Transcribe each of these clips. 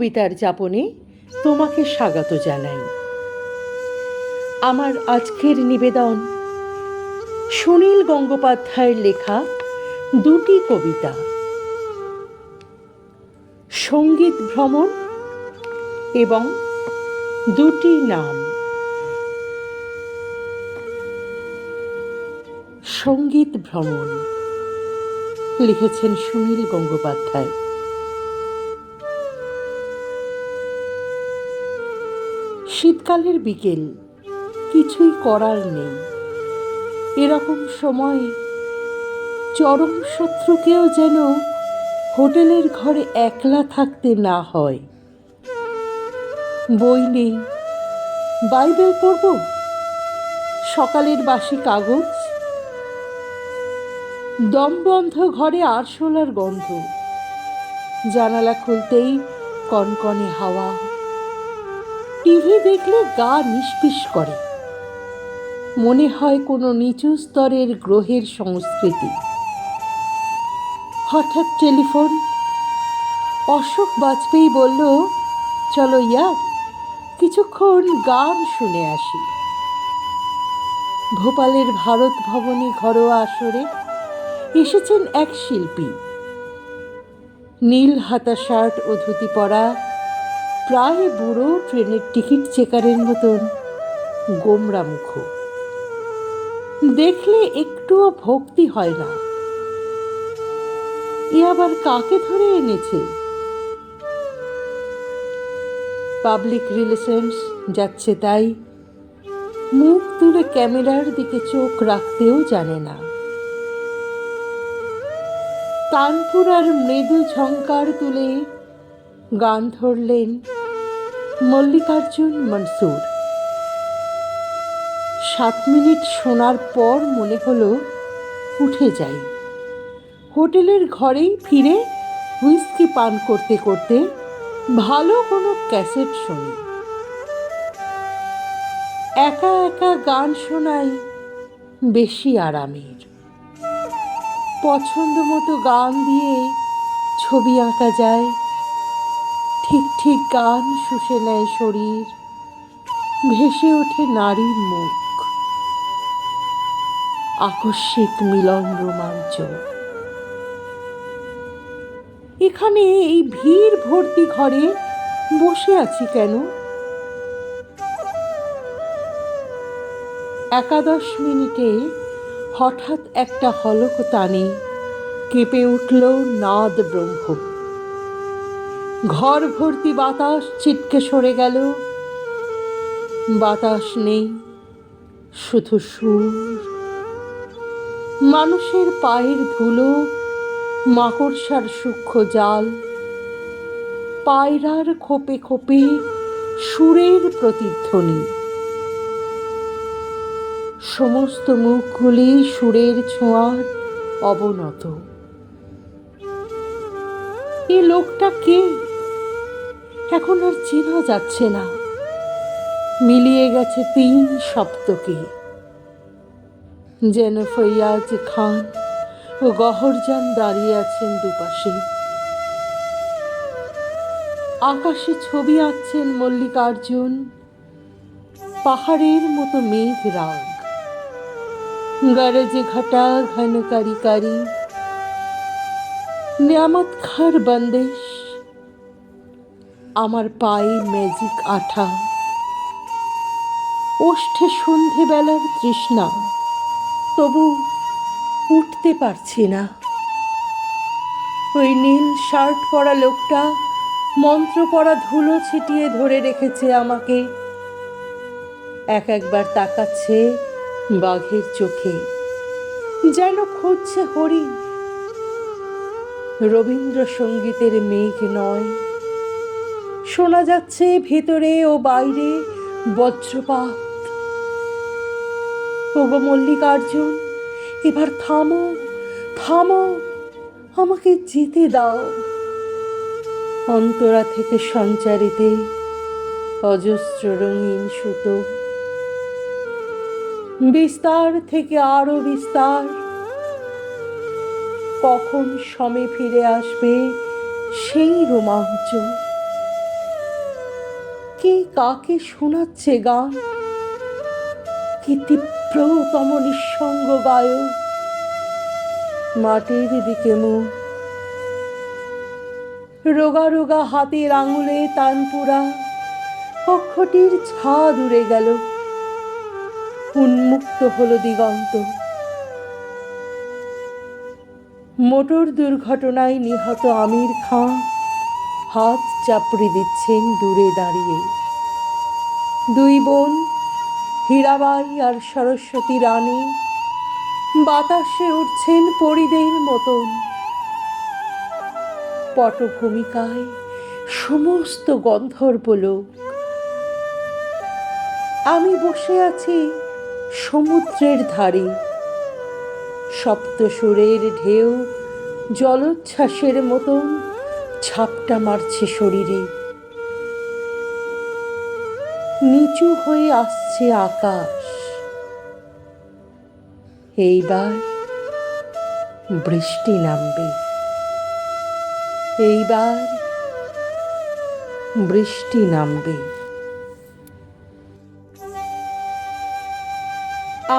কবিতার যাপনে তোমাকে স্বাগত জানাই। আমার আজকের নিবেদন সুনীল গঙ্গোপাধ্যায়ের লেখা দুটি কবিতা, সঙ্গীত ভ্রমণ এবং দুটি নাম। সঙ্গীত ভ্রমণ লিখেছেন সুনীল গঙ্গোপাধ্যায়। শীতকালের বিকেল, কিছুই করার নেই। এরকম সময় চরম শত্রুকেও যেন হোটেলের ঘরে একলা থাকতে না হয়। বই নেই, বাইবেল পড়ব, সকালের বাসি কাগজ, দমবন্ধ ঘরে আরশোলার গন্ধ, জানালা খুলতেই কনকনে হাওয়া। টিভি দেখলে গা নিষ্পিস করে, মনে হয় কোনো নিচু স্তরের গ্রহের সংস্কৃতি। হঠাৎ টেলিফোন। অশোক বাজপেয়ী বলল, চলো ইয়ার, কিছুক্ষণ গান শুনে আসি। ভোপালের ভারত ভবনে ঘরোয়া আসরে এসেছেন এক শিল্পী, নীল হাতা শার্ট ও ধুতি পরা, প্রায় বুড়ো ট্রেনের টিকিট চেকারের মতন গোমরা মুখ। দেখলে একটুও ভক্তি হয় না। এ আবার কাকে ধরে এনেছে? পাবলিক রিলেশনস যাচ্ছে তাই, মুখ তুলে ক্যামেরার দিকে চোখ রাখতেও জানে না। তানপুরার মৃদু ঝংকার তুলে গান ধরলেন মল্লিকার্জুন মনসুর। 7 মিনিট শোনার পর মনে হলো উঠে যাই। হোটেলের ঘরেই ফিরে হুইস্কি পান করতে করতে ভালো কোনো ক্যাসেট শুনি। একা একা গান শোনাই বেশি আরামের। পছন্দ মতো গান দিয়ে ছবি আঁকা যায়। ঠিক ঠিক গান শুষে নেয় শরীর, ভেসে ওঠে নারীর মুখ। আকস্মিক মিলন রোমাঞ্চ। এখানে এই ভিড় ভর্তি ঘরে বসে আছি কেন? 11 মিনিটে হঠাৎ একটা হলক টানে কেঁপে উঠল নাদ ব্রহ্ম। ঘর ভর্তি বাতাস ছিটকে সরে গেল। বাতাস নেই, শুধু সুর। মানুষের পায়ের ধুলো, মাকড়সার সূক্ষ্ম জাল, পায়রার খোপে খোপে সুরের প্রতিধ্বনি। সমস্ত মুখগুলি সুরের ছোঁয়ার অবনত। এ লোকটা কে? এখন আর চেনা যাচ্ছে না। মিলিয়ে গেছে 3 সপ্তকে। যেন ফৈয়াজ খান ও গহরজান দাঁড়িয়ে আছেন দুপাশে। আকাশে ছবি আঁকছেন মল্লিকার্জুন, পাহাড়ের মতো মেঘ রাগ। গরজ ঘটা ঘন কারি কারি, নিয়ামত খার বন্দিশ। আমার পায়ে ম্যাজিক আঠা, ওষ্ঠে সন্ধেবেলার তৃষ্ণা, তবু উঠতে পারছি না। ওই নীল শার্ট পরা লোকটা মন্ত্র পড়া ধুলো ছিটিয়ে ধরে রেখেছে আমাকে। একবার তাকাচ্ছে বাঘের চোখে, যেন খুঁজছে হরিণ। রবীন্দ্রসঙ্গীতের মেঘ নয়, শোনা যাচ্ছে ভেতরে ও বাইরে বজ্রপাত। ওগো মল্লিকার্জুন, এবার থামো, থামো, আমাকে যেতে দাও। অন্তরা থেকে সঞ্চারিতে অজস্র রঙিন সুতো, বিস্তার থেকে আরো বিস্তার। কখন সমে ফিরে আসবে সেই রোমাঞ্চ? কে কাকে শোনাচ্ছে গান? কি তীব্রতম নিঃসঙ্গ গায়ক, মাটির দিকে মুখ, রোগা রোগা হাতের আঙুলে তানপুরা। কক্ষটির ছাদ উড়ে গেল, উন্মুক্ত হলো দিগন্ত। মোটর দুর্ঘটনায় নিহত আমির খাঁ হাত চাপড়ে দিচ্ছেন দূরে দাঁড়িয়ে। দুই বোন হীরাবাই আর সরস্বতী রানী বাতাসে উঠছেন পরিদের মতন। পটভূমিকায় সমস্ত গন্ধর্ব লোক। আমি বসে আছি সমুদ্রের ধারে, সপ্তসুরের ঢেউ জলোচ্ছ্বাসের মতন ঝাপটা মারছে শরীরে। নিচু হয়ে আসছে আকাশ। এইবার বৃষ্টি নামবে, এইবার বৃষ্টি নামবে।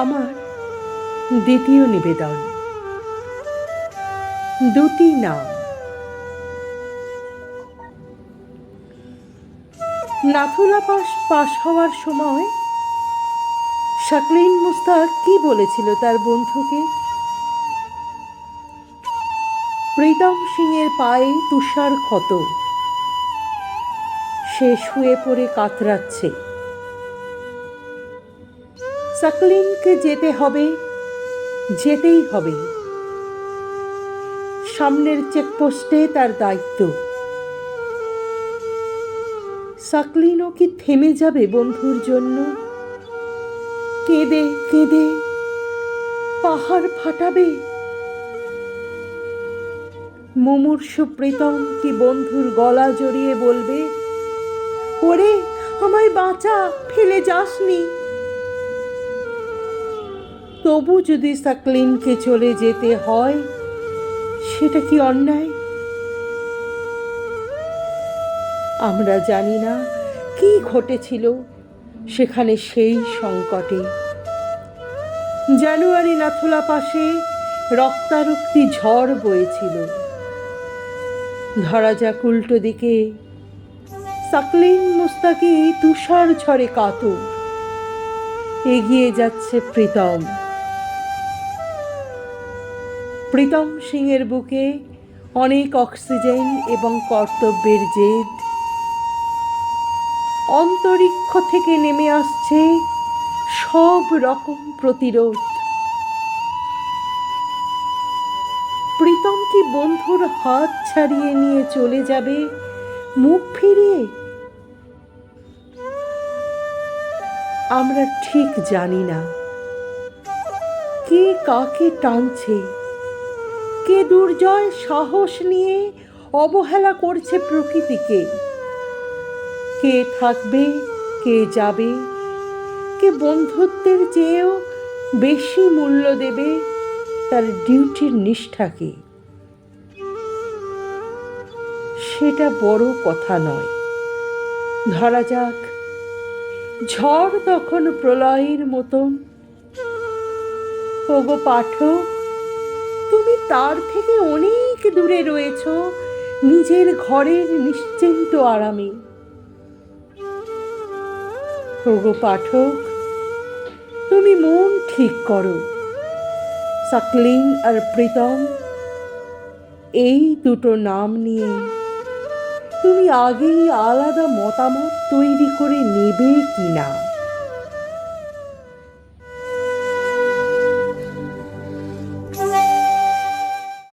আমার দ্বিতীয় নিবেদন, দুটি নাম। নাথুলা পাশ হওয়ার সময় শাকলিন মুস্তাক কি বলেছিল তার বন্ধুকে? প্রীতম সিংয়ের পায়ে তুষার ক্ষত, সে শুয়ে পড়ে কাতরাচ্ছে। শাকলিনকে যেতে হবে, যেতেই হবে। সামনের চেকপোস্টে তার দায়িত্ব। শাকলিনও কি থেমে যাবে বন্ধুর জন্য? কেঁদে কেঁদে পাহাড় ফাটাবে? মুমূর্ষু প্রীতম কি বন্ধুর গলা জড়িয়ে বলবে, ওরে আমায় বাঁচা, ফেলে যাসনি? তবু যদি শাকলিনকে চলে যেতে হয়, সেটা কি অন্যায়? আমরা জানি না কি ঘটেছিল সেখানে সেই সংকটে। জানুয়ারি নাথুলা পাশে রক্তারক্তি ঝড় বয়েছিল। ধরা যাক উল্টো দিকে শাকলিন মুস্তাকি তুষার ঝড়ে কাতর। এগিয়ে যাচ্ছে প্রীতম। প্রীতম সিংয়ের বুকে অনেক অক্সিজেন এবং কর্তব্যের জেদ। অন্তরিক্ষ থেকে নেমে আসছে সব রকম প্রতিরোধ। প্রীতম কি বন্ধুর হাত ছাড়িয়ে নিয়ে চলে যাবে মুখ ফিরিয়ে? আমরা ঠিক জানি না কে কাকে টানছে, কে দুর্জয় সাহস নিয়ে অবহেলা করছে প্রকৃতিকে। কে থাকবে, কে যাবে, কে বন্ধুত্বের চেয়েও বেশি মূল্য দেবে তার ডিউটির নিষ্ঠাকে। সেটা বড় কথা নয়। ধরা যাক ঝড় তখন প্রলয়ের মতন। ওগো পাঠক, তুমি তার থেকে অনেক দূরে রয়েছ নিজের ঘরের নিশ্চিন্ত আরামে। ওগো পাঠক, তুমি মন ঠিক করো। শাকলিন আর প্রীতম, এই দুটো নাম নিয়ে তুমি আগেই আলাদা মতামত তৈরি করে নেবে কিনা?